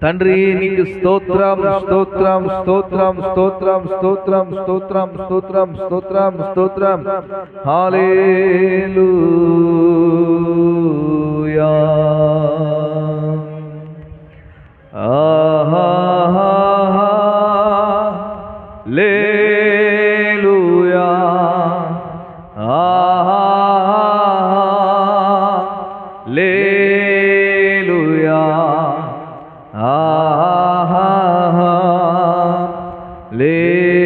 తండ్రి నీకు స్తోత్రం స్తోత్రం స్తోత్రం స్తోత్రం స్తోత్రం స్తోత్రం స్తోత్రం స్తోత్రం స్తోత్రం హల్లెలూయా హల్లెలూయా హల్లెలూయా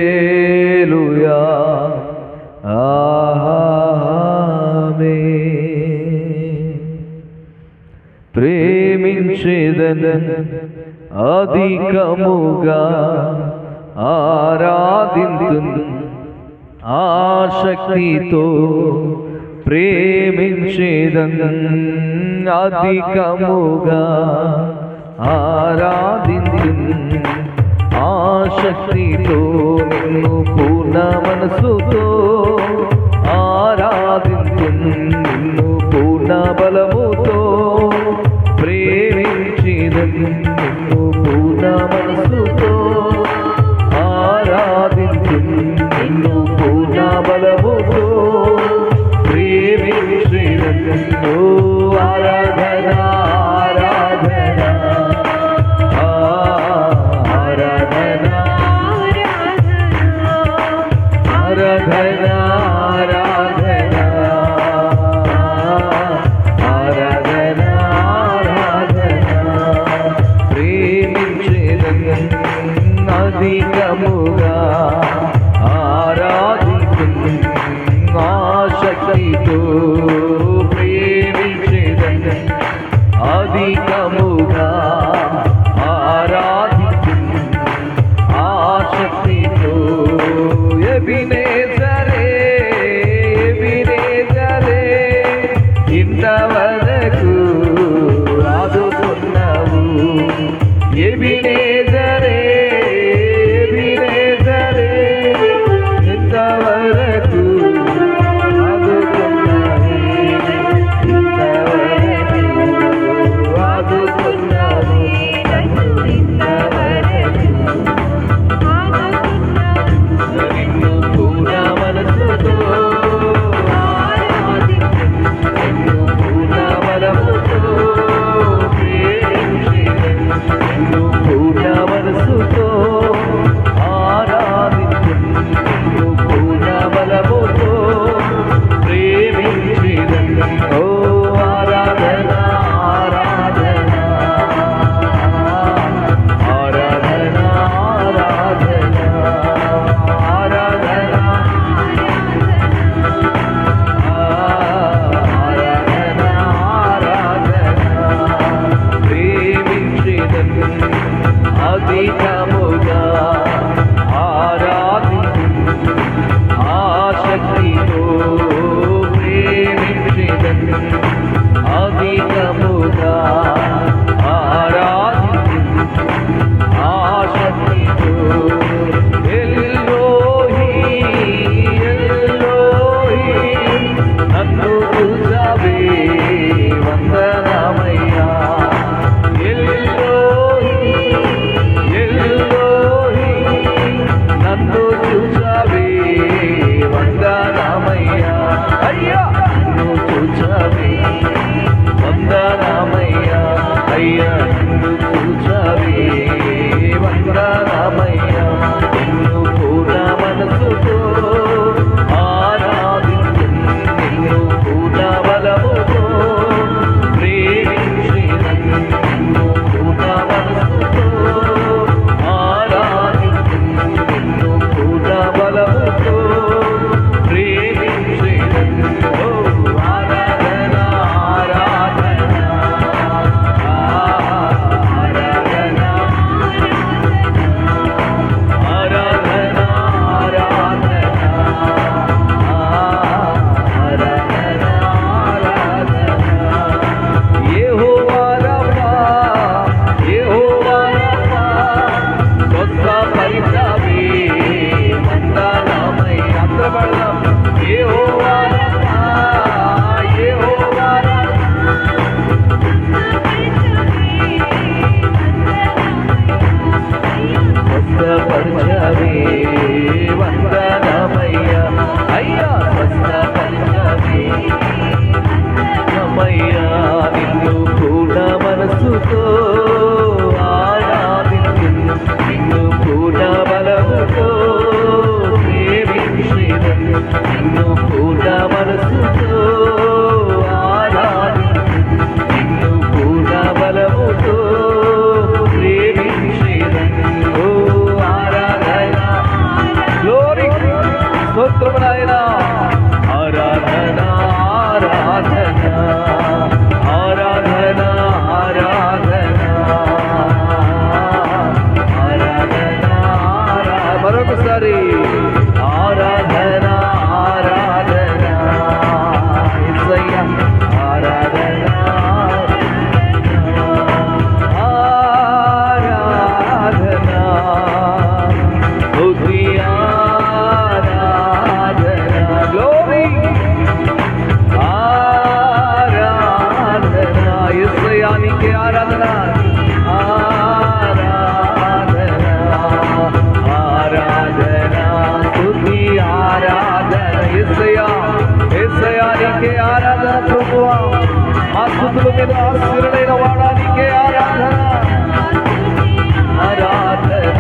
హల్లెలూయా ఆమేన్. ప్రేమించేదను అధికముగా ఆరాధింతును ఆసక్తితో ప్రేమించేదను అధికముగా ఆరాధింతును ఆసక్తితో నిన్ను పూర్ణ మనసుతో ఆరాధింతును నిన్ను పూర్ణ బలముతో ప్రేమించేదను నిన్ను పూర్ణ మనసుతో ఆరాధింతును నిన్ను పూర్ణ బలముతో ప్రేమించేదను ఆరాధన ఆరాధన ఆరాధన ఆరాధన ఆరాధన ఆరాధన ఆరాధన ప్రేమించేదను అధికముగా ఆరాధించును ఆసక్తితో ప్రేమించేదను అధికముగా ఆరాధించును ఆసక్తితో ఎబినేజరే ఎబినేజరే ఇంతవరకు ఆదుకున్నావు ఎబినేజరే ఎబినేజరే ఇంతవరకు ఆదుకున్నావు ఇంతవరకు ఆదుకున్నావు నిన్ను పూర్ణ మనసుతో నిన్ను పూర్ణ బలముతో ప్రేమించేదను నిన్ను పూర్ణ మనసుతో ఆరాధించును నిన్ను పూర్ణ బలముతో ప్రేమించేదను ఓ ఆరాధన ఆరాధన ఆరాధన ఆరాధన ఆరాధన ఆరాధన ఆరాధన ప్రేమించేదను అధికముగా ఆరాధించును ఆసక్తితో ప్రేమించేదను అధికముగా ఆరాధించును ఆసక్తితో ఎల్లోహి ఎల్లోహి నన్ను చూసావే వందనమయ్యా ఎల్లోహి ఎల్లోహి నన్ను చూసావే వందనమయ్యా అయ్యా నన్ను చూసావే వందనమయ్యా ఆ స్తుతుల మీద ఆశీనుడైన వాడా నీకే ఆరాధన ఆరాధన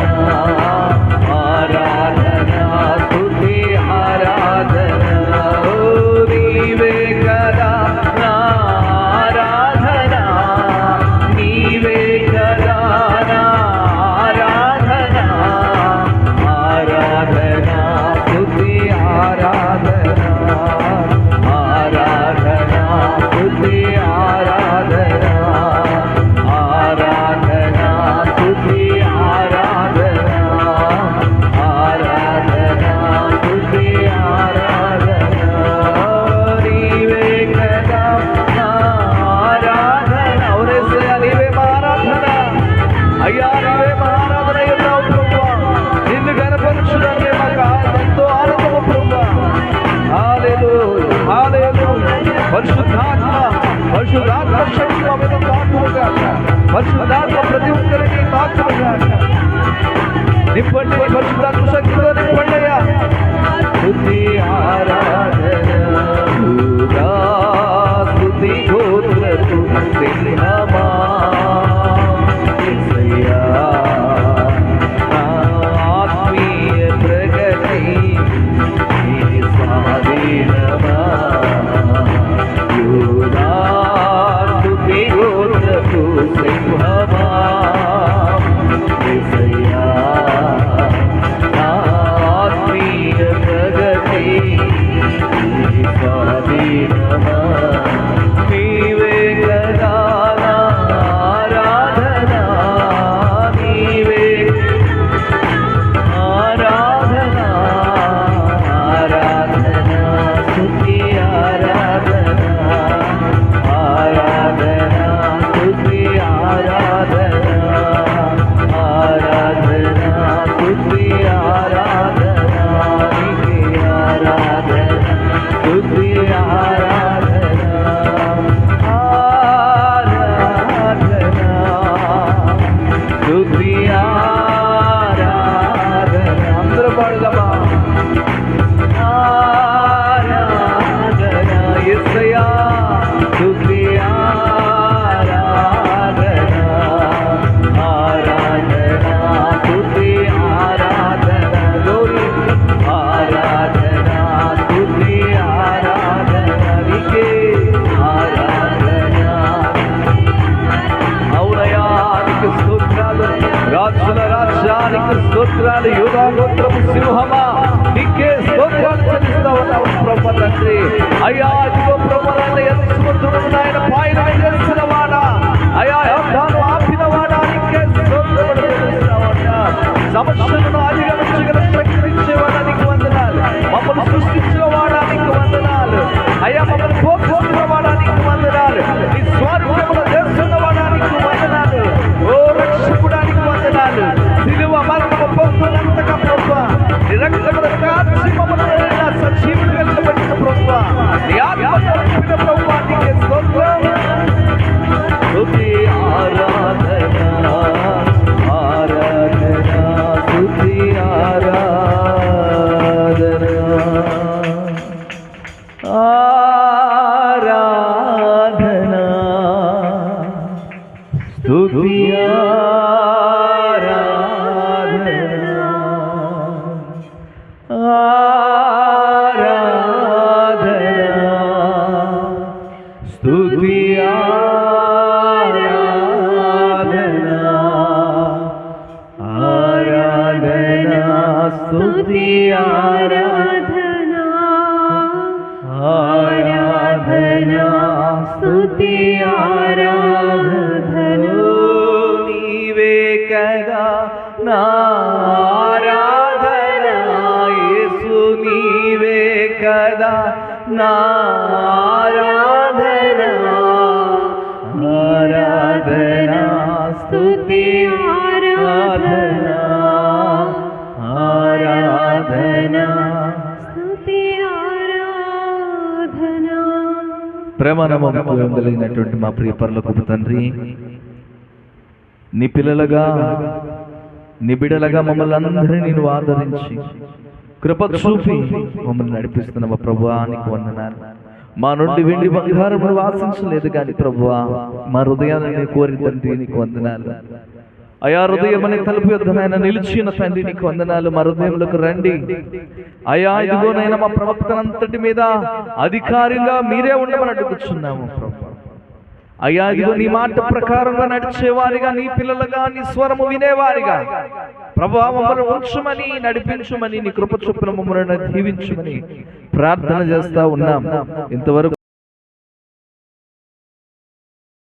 ఆరాధన స్తుతి ఆరాధన ఓ నీవే కదా నా ఆరాధన నీవే కదా నా ఆరాధన ఆరాధన స్తుతి ఆరాధన ఆరాధన స్తుతి ఆరాధన ఆరాధన స్తుతి ఆరాధన ఆరాధన స్తుతి ఆరాధన నీవే కదా నా ఆరాధన ఔరేసయ్యా నీవే మా ఆరాధన అయ్యా నీవే మా ఆరాధన ఉన్నావు ప్రభువా నిన్ను కనపరచడానికి మాకు ఎంతో ఆనందము ప్రభువా హల్లెలూయా హల్లెలూయా పరిశుద్ధాత్మ పరిశుద్ధాత్మ శక్తి మా మీద తాకుగాక పరిశుద్ధాత్మ ప్రతి ఒక్కరికి తాకుగాక నింపండి పరిశుద్ధాత్మ శక్తితో నింపండియా స్తుతి ఆరాధన యూదా స్తుతి గోత్రపు సింహమా యేసయ్యా నా ఆత్మీయ ప్రగతి నీ స్వాధీనమా యూదా స్తుతి గోత్రపు సింహమా యేసయ్యా నా ఆత్మీయ ప్రగతి నీ స్వాధీనమా నీవే కదా నా ఆరాధన నీవే ఆరాధన ఆరాధన స్తుతి ఆరాధన ఆరాధన స్తుతి ఆరాధన ఆరాధన స్తుతి ఆరాధన నీకే ఆరాధన స్తుతి ఆరాధన ఆరాధన స్తుతి ఆరాధన అందరూ పాడదామా ఆరాధన యేసయ్యా స్తుతి ఆరాధన ఆరాధన స్తుతి ఆరాధన గౌరీ ఆరాధన స్తుతి ఆరాధన నీకే ఆరాధన అవునయ్యా నీకు స్తోత్రాలు రాజుల రాజ్యానికి స్తోత్రాలు యూదా గోత్రపు సింహమా నీకే స్తోత్రాలు చెల్లిస్తా ఉన్నావు ప్రభు తండ్రి అయ్యా ఇదిగో ప్రభు నాయన పాయన చేసిన వాడా అయ్యా యోధాను ఆపిన వాడా నీకే స్తోత్రాలు చెల్లిస్తా ఉన్నా సమస్యలను అధిగమించగల శక్తినిచ్చేవాడా నీకు వందనాలు మమ్మల్ని సృష్టించిన వాడా నీకు వందనాలు అయ్యా మమ్మల్ని పోషించిన వాడా నీకు వందనాలు నీ స్వార్థములు చేస్తున్న వాడా నీకు వందనాలు ఓ రక్షకుడానికి వందనాలు సిలువ మరణము పొందునంతగా ప్రభువా నీ రక్తమును కాచి మమ్మల్ని సజీవులుగా నిలబెట్టిన ప్రభువా నీ ఆత్మను నింపిన ప్రభువా నీకే స్తోత్రం స్తుతి ఆరాధన ఆరాధన స్తుతి ఆరాధన ఆరాధన స్తుతి స్తుతి ఆరాధన ఆరాధన స్తుతి ఆరాధన నీవే కదా నా ఆరాధన యేసు నీవే కదా నా ఆరాధన ఆరాధన స్తుతి ఆరాధన ఆరాధన స్తుతి ఆరాధన. ప్రేమనమము కలిగినటువంటి మా ప్రియ పరలోకపు తండ్రి, నీ పిల్లలుగా నీ బిడ్డలుగా మమ్మల్ని అందరినీ నేను ఆదరించి కృప చూపి మమ్మల్ని నడిపిస్తున్న మా ప్రభువా నీకు వందనాలు. మా నుండి వెండి బంగారములు వాసించలేదు కానీ ప్రభువా మా హృదయాన్ని కోరి తండ్రి నీకు వందనాలు. అయా హృదయం అనే తలుపు యొద్ద నాయన నిలిచిన తండ్రి నీకు వందనాలు. మా హృదయంలోకి రండి అయా. ఇదిగోనైనా మా ప్రవక్తనంతటి మీద అధికారిగా మీరే ఉండమని అడుగుతున్నాము ప్రభు. అయ్యా ఇదిగో నీ మాట ప్రకారంగా నడిచేవారిగా, నీ పిల్లలుగా, నీ స్వరము వినేవారిగా ప్రభువా మమ్మల్ని ఉంచుమని, నడిపించుమని, నీ కృప చొప్పున మమ్మల్ని దీవించుమని ప్రార్థన చేస్తా ఉన్నాం. ఇంతవరకు